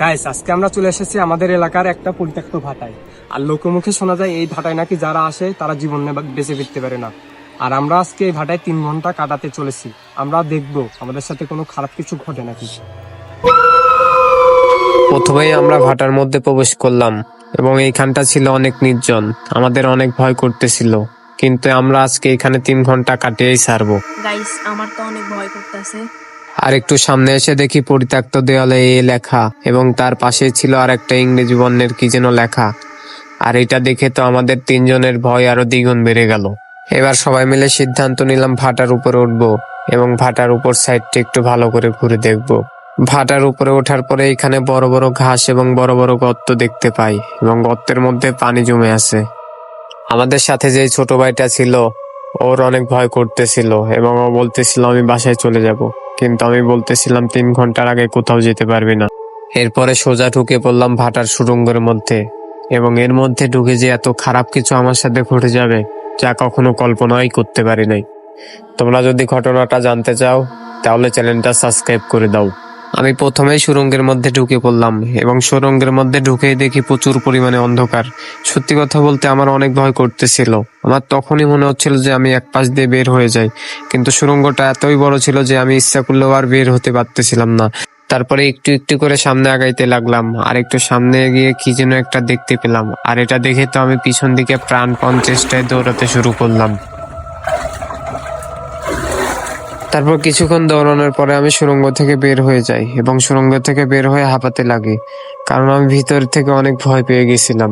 Guys, আজকে আমরা চলে এসেছি আমাদের এলাকার একটা পরিত্যক্ত ভাটায়। আর লোকমুখে শোনা যায় এই ভাটায় নাকি যারা আসে তারা জীবন বেঁচে ফিরতে পারে না। আর আমরা আজকে এই ভাটায় 3 ঘন্টা কাটাতে চলেছি। আমরা দেখবো আমাদের সাথে কোনো খারাপ কিছু ঘটে নাকি। প্রথমেই আমরা ভাটার মধ্যে প্রবেশ করলাম এবং এইখানটা ছিল অনেক নির্জন। আমাদের অনেক ভয় করতেছিল, কিন্তু আমরা আজকে এখানে 3 ঘন্টা কাটিয়েই ছাড়বো। গাইস, আমার তো অনেক ভয় করতেছে। আর একটু সামনে এসে দেখি পরিত্যক্ত দেওয়ালে এ লেখা এবং তার পাশে ছিল আর একটা ইংরেজি বর্ণের কি যেন লেখা। আর এটা দেখে তো আমাদের 3জনের ভয় আরো দ্বিগুণ বেড়ে গেল। এবার সবাই মিলে সিদ্ধান্ত নিলাম ভাটার উপরে উঠবো এবং ভাটার উপর সাইডটা একটু ভালো করে ঘুরে দেখবো। ভাটার উপরে ওঠার পরে এখানে বড় বড় ঘাস এবং বড় বড় গর্ত দেখতে পাই এবং গর্তের মধ্যে পানি জমে আছে। আমাদের সাথে যে ছোট ভাইটা ছিল ওর অনেক ভয় করতেছিল এবং ও বলতেছিল আমি বাসায় চলে যাব, কিন্তু আমি বলতেছিলাম 3 ঘন্টার আগে কোথাও যেতে পারবি না। এরপরে সোজা ঢুকে পড়লাম ভাটার সুড়ঙ্গের মধ্যে এবং এর মধ্যে ঢুকে যে এত খারাপ কিছু আমার সাথে ঘটে যাবে যা কখনো কল্পনাই করতে পারি নাই। তোমরা যদি ঘটনাটা জানতে চাও তাহলে চ্যানেলটা সাবস্ক্রাইব করে দাও। আমি প্রথমেই সুড়ঙ্গের মধ্যে ঢুকে পড়লাম এবং সুড়ঙ্গের মধ্যে ঢুকেই দেখি প্রচুর পরিমাণে অন্ধকার। সত্যি কথা বলতে আমার অনেক ভয় করতেছিল। আমার তখনই মনে হচ্ছিল যে আমি এক পাশ দিয়ে বের হয়ে যাই, কিন্তু সুড়ঙ্গটা এতই বড় ছিল যে আমি ইচ্ছা করলেও আর বের হতে পারতেছিলাম না। তারপরে একটু একটু করে সামনে আগাইতে লাগলাম আর একটু সামনে গিয়ে কি যেন একটা দেখতে পেলাম, আর এটা দেখে তো আমি পিছন দিকে প্রাণপণ চেষ্টায় দৌড়াতে শুরু করলাম। তারপর কিছুক্ষণ দৌড়ানোর পরে আমি সুড়ঙ্গ থেকে বের হয়ে যাই এবং সুড়ঙ্গ থেকে বের হয়ে হাঁপাতে লাগি, কারণ আমি ভিতর থেকে অনেক ভয় পেয়ে গেছিলাম।